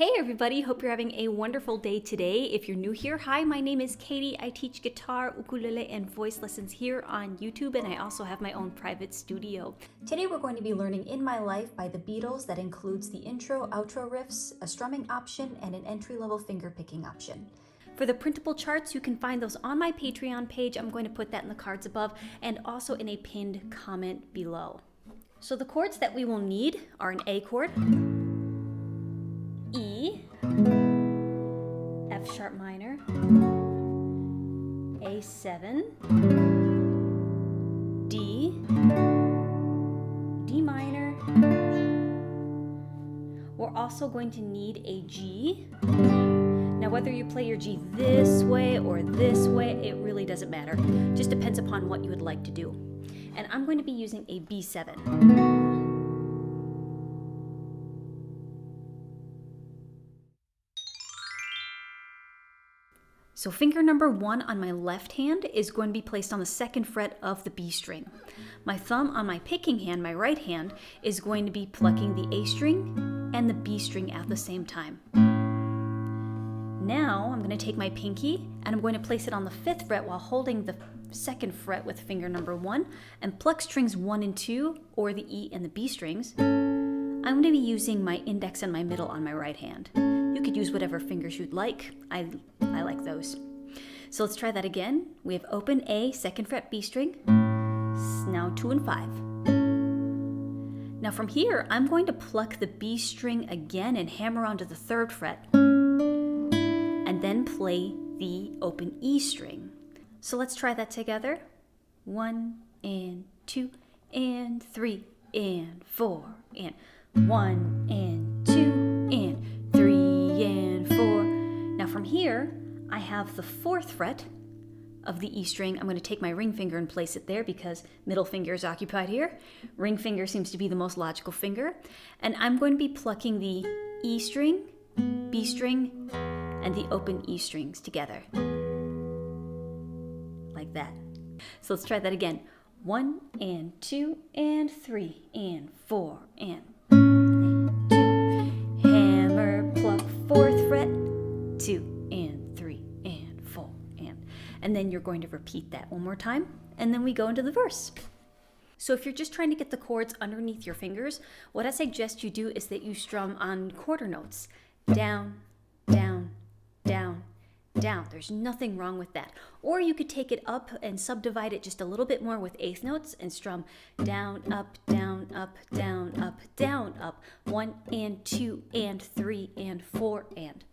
Hey everybody, hope you're having a wonderful day today. If you're new here, hi, my name is Katie. I teach guitar, ukulele, and voice lessons here on YouTube, and I also have my own private studio. Today we're going to be learning In My Life by the Beatles. That includes the intro, outro riffs, a strumming option, and an entry-level fingerpicking option. For the printable charts, you can find those on my Patreon page. I'm going to put that in the cards above and also in a pinned comment below. So the chords that we will need are an A chord, E, F sharp minor, A7, D, D minor. We're also going to need a G. Now whether you play your G this way or this way, it really doesn't matter. Just depends upon what you would like to do. And I'm going to be using a B7. So finger number 1 on my left hand is going to be placed on the 2nd fret of the B string. My thumb on my picking hand, my right hand, is going to be plucking the A string and the B string at the same time. Now I'm going to take my pinky and I'm going to place it on the 5th fret while holding the 2nd fret with finger number 1 and pluck strings 1 and 2, or the E and the B strings. I'm going to be using my index and my middle on my right hand. You could use whatever fingers you'd like. I like those. So let's try that again. We have open A, 2nd fret B string, now 2 and 5. Now from here, I'm going to pluck the B string again and hammer onto the 3rd fret, and then play the open E string. So let's try that together. 1 and 2 and 3 and 4 and 1 and 2 and 3 and 4. Now from here, I have the 4th fret of the E string. I'm going to take my ring finger and place it there because middle finger is occupied here. Ring finger seems to be the most logical finger. And I'm going to be plucking the E string, B string, and the open E strings together. Like that. So let's try that again. 1 and 2 and 3 and 4 and 2. Hammer, pluck, 4th fret, 2 and 3 and 4 and then you're going to repeat that one more time, and then we go into the verse. So if you're just trying to get the chords underneath your fingers, what I suggest you do is that you strum on quarter notes. Down, down, down, down. There's nothing wrong with that. Or you could take it up and subdivide it just a little bit more with 8th notes and strum down, up, down, up, down, up, down, up. 1 and 2 and 3 and 4 and.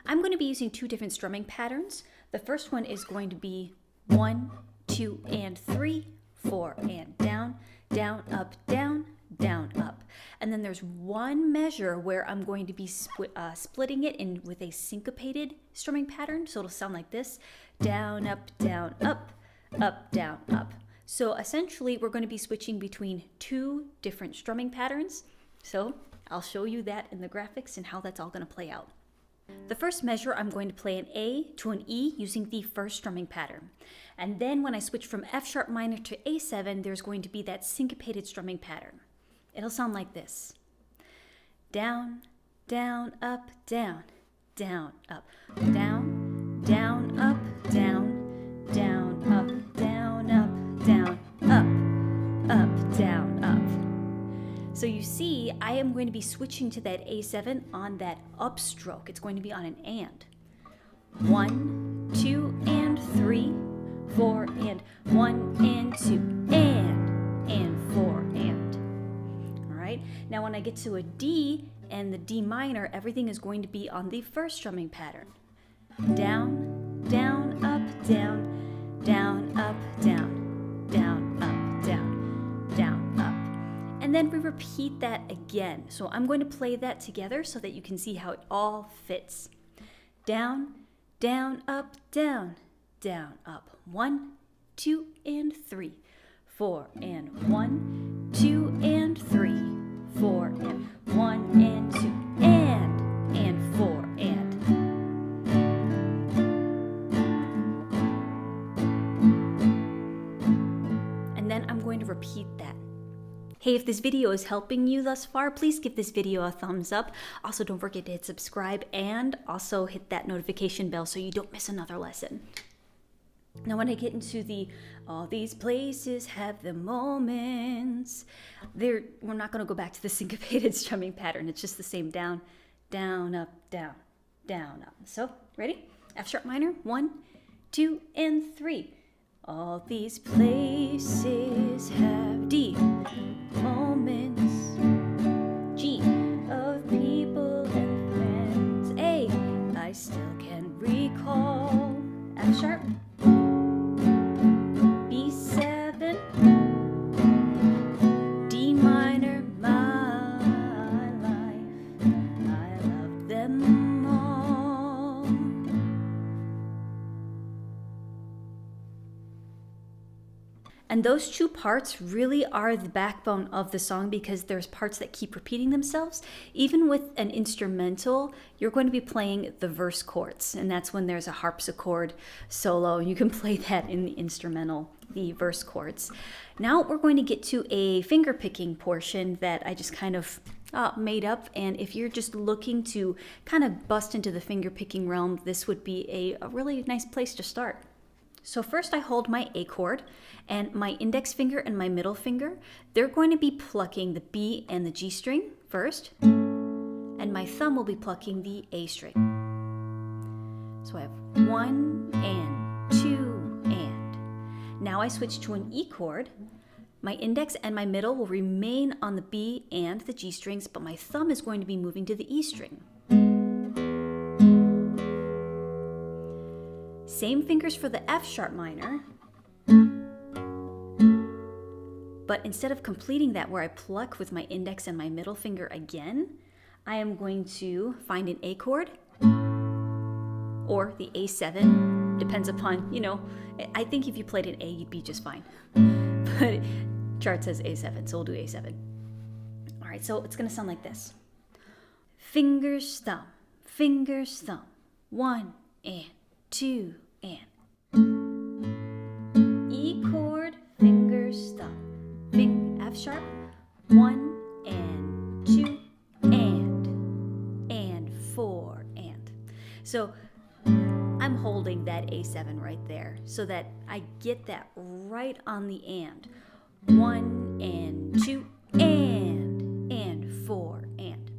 I'm going to be using 2 different strumming patterns. The first one is going to be 1, 2 and 3, 4 and down, down, up, down, down, up. And then there's one measure where I'm going to be splitting it in with a syncopated strumming pattern. So it'll sound like this: down, up, down, up, down, up. So essentially we're going to be switching between 2 different strumming patterns. So I'll show you that in the graphics and how that's all going to play out. The first measure, I'm going to play an A to an E using the first strumming pattern. And then when I switch from F sharp minor to A7, there's going to be that syncopated strumming pattern. It'll sound like this: down, down, up, down, down, up, down, down, up, down, down, up, down, up, down, up, down, up. So you see, I am going to be switching to that A7 on that upstroke. It's going to be on an and. 1, 2, and 3, 4, and 1 and 2, and 4, and. All right. Now when I get to a D and the D minor, everything is going to be on the first strumming pattern. Down, down, up, down, down, up, down, down, up, down, down, up. And then we repeat that again. So I'm going to play that together so that you can see how it all fits. Down, down, up, down, down, up. 1, 2, and 3, 4, and 1, 2, and 3, 4, and 1, and 2, and 4, and. And then I'm going to repeat that. Hey, if this video is helping you thus far, please give this video a thumbs up. Also, don't forget to hit subscribe and also hit that notification bell so you don't miss another lesson. Now when I get into all these places have the moments, we're not going to go back to the syncopated strumming pattern. It's just the same down, down, up, down, down, up. So, ready? F sharp minor, 1, 2, and 3. All these places have D moments, G of people and friends, A I still can recall, F sharp, B7, D minor, my life, I love them all. And those two parts really are the backbone of the song because there's parts that keep repeating themselves. Even with an instrumental, you're going to be playing the verse chords, and that's when there's a harpsichord solo. You can play that in the instrumental, the verse chords. Now we're going to get to a finger picking portion that I just kind of made up, and if you're just looking to kind of bust into the finger picking realm, this would be a really nice place to start. So first I hold my A chord, and my index finger and my middle finger, they're going to be plucking the B and the G string first, and my thumb will be plucking the A string. So I have 1 and 2 and. Now I switch to an E chord. My index and my middle will remain on the B and the G strings, but my thumb is going to be moving to the E string. Same fingers for the F sharp minor, but instead of completing that where I pluck with my index and my middle finger again, I am going to find an A chord or the A7, depends upon, I think if you played an A, you'd be just fine. But chart says A7, so we'll do A7. All right, so it's gonna sound like this. Fingers, thumb, 1 and 2 and. E chord, fingers, thumb, F sharp, 1 and 2 and 4 and. So I'm holding that A7 right there so that I get that right on the and. 1 and 2 and 4 and.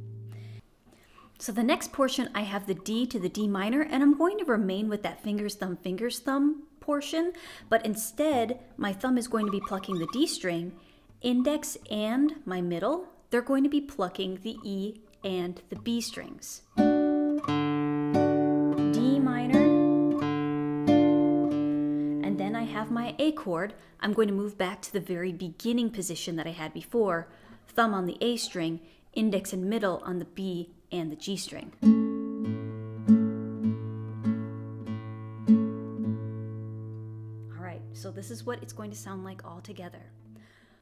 So the next portion, I have the D to the D minor, and I'm going to remain with that fingers, thumb portion, but instead, my thumb is going to be plucking the D string, index and my middle, they're going to be plucking the E and the B strings. D minor, and then I have my A chord. I'm going to move back to the very beginning position that I had before, thumb on the A string, index and middle on the B and the G string. All right, so this is what it's going to sound like all together.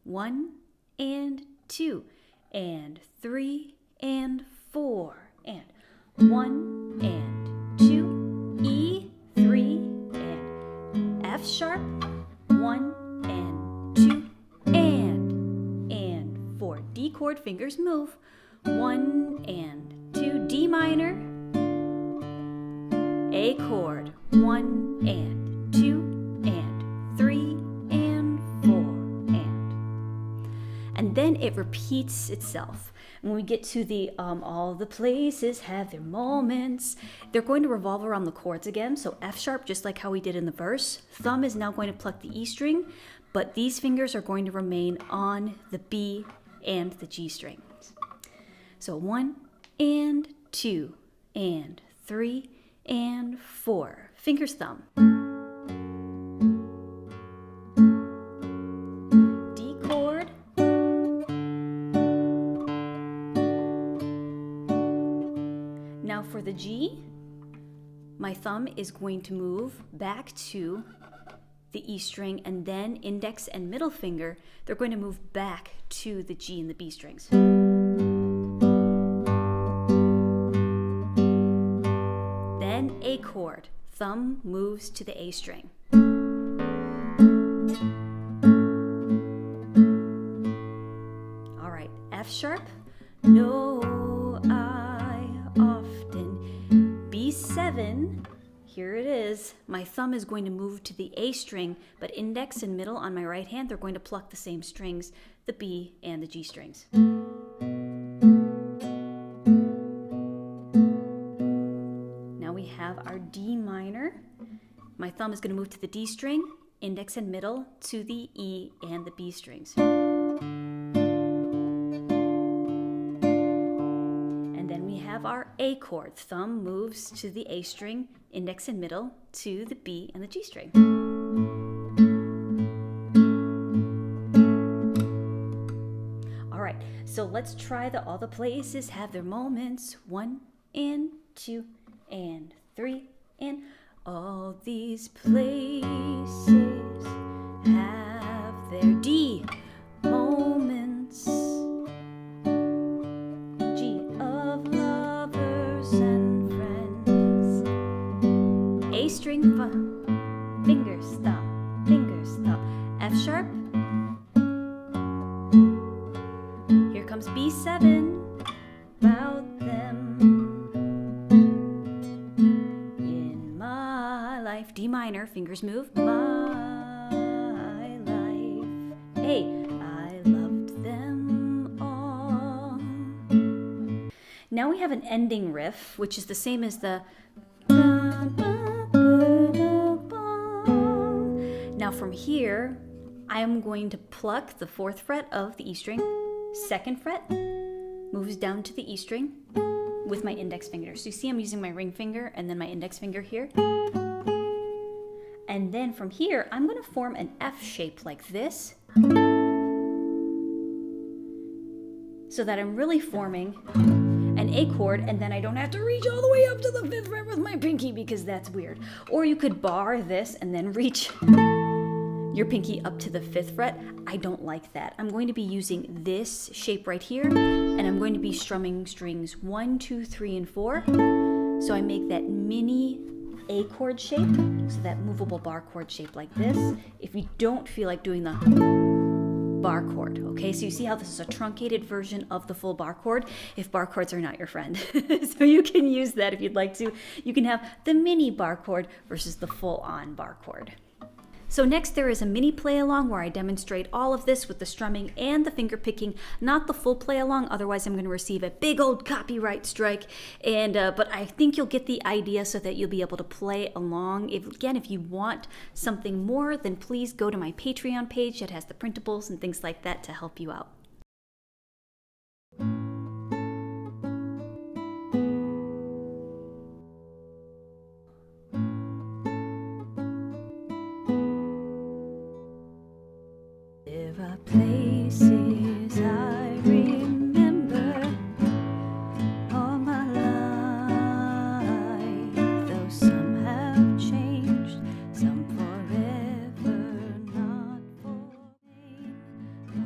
1 and 2 and 3 and 4 and 1 and 2, E, 3 and F sharp, 1 and 2 and 4. D chord, fingers move, 1 and 2, D minor, A chord, 1 and 2 and 3 and 4 and then it repeats itself. When we get to the all the places have their moments, they're going to revolve around the chords again. So F sharp, just like how we did in the verse. Thumb is now going to pluck the E string, but these fingers are going to remain on the B and the G strings. So 1 and 2 and 3 and 4. Fingers, thumb. D chord. Now for the G, my thumb is going to move back to the E string, and then index and middle finger, they're going to move back to the G and the B strings. Then A chord, thumb moves to the A string. sharp, no, I often, B7, here it is. My thumb is going to move to the A string, but index and middle on my right hand, they're going to pluck the same strings, the B and the G strings. Now we have our D minor. My thumb is going to move to the D string, index and middle to the E and the B strings. And then we have our A chord. Thumb moves to the A string, index and middle to the B and the G string. All right, so let's try all the places have their moments. 1 and 2 and 3 and all these places have their D moments. G of lovers and friends. A string, finger stop, F sharp. Here comes B7, about them. D minor, fingers move, my life. A, I loved them all. Now we have an ending riff, which is the same as the. Now from here, I am going to pluck the 4th fret of the E string, 2nd fret moves down to the E string with my index finger. So you see I'm using my ring finger and then my index finger here. And then from here, I'm going to form an F shape like this, so that I'm really forming an A chord, and then I don't have to reach all the way up to the 5th fret with my pinky because that's weird. Or you could bar this and then reach your pinky up to the 5th fret. I don't like that. I'm going to be using this shape right here, and I'm going to be strumming strings 1, 2, 3, and 4. So I make that mini A chord shape, so that movable bar chord shape like this, if you don't feel like doing the bar chord, okay? So you see how this is a truncated version of the full bar chord, if bar chords are not your friend. So you can use that if you'd like to. You can have the mini bar chord versus the full-on bar chord. So next there is a mini play along where I demonstrate all of this with the strumming and the finger picking, not the full play along, otherwise I'm going to receive a big old copyright strike. And but I think you'll get the idea so that you'll be able to play along. If you want something more, then please go to my Patreon page that has the printables and things like that to help you out. There are places I remember all my life, though some have changed, some forever, not for me.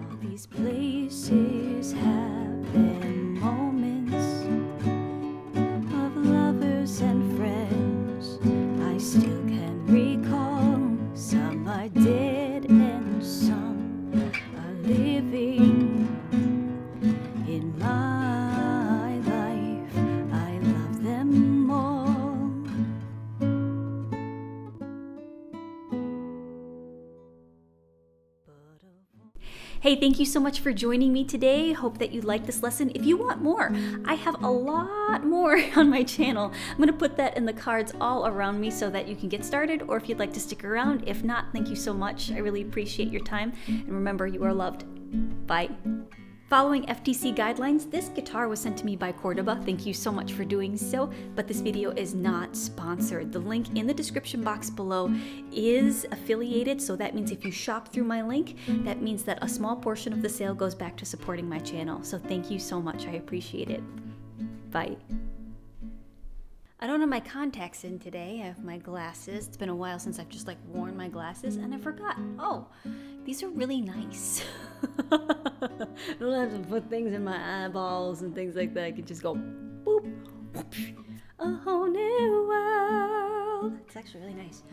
All these places have their moments of lovers and friends. I still can recall some are dead and some living in my life. I love them all. Hey, thank you so much for joining me today. Hope that you liked this lesson. If you want more, I have a lot more on my channel. I'm going to put that in the cards all around me so that you can get started, or if you'd like to stick around. If not, thank you so much. I really appreciate your time. And remember, you are loved. Bye. Following FTC guidelines, this guitar was sent to me by Córdoba. Thank you so much for doing so, but this video is not sponsored. The link in the description box below is affiliated, so that means if you shop through my link, that means that a small portion of the sale goes back to supporting my channel. So thank you so much. I appreciate it. Bye. I don't have my contacts in today. I have my glasses. It's been a while since I've just worn my glasses, and I forgot. Oh, these are really nice. I don't have to put things in my eyeballs and things like that. I can just go boop, whoosh, a whole new world. It's actually really nice.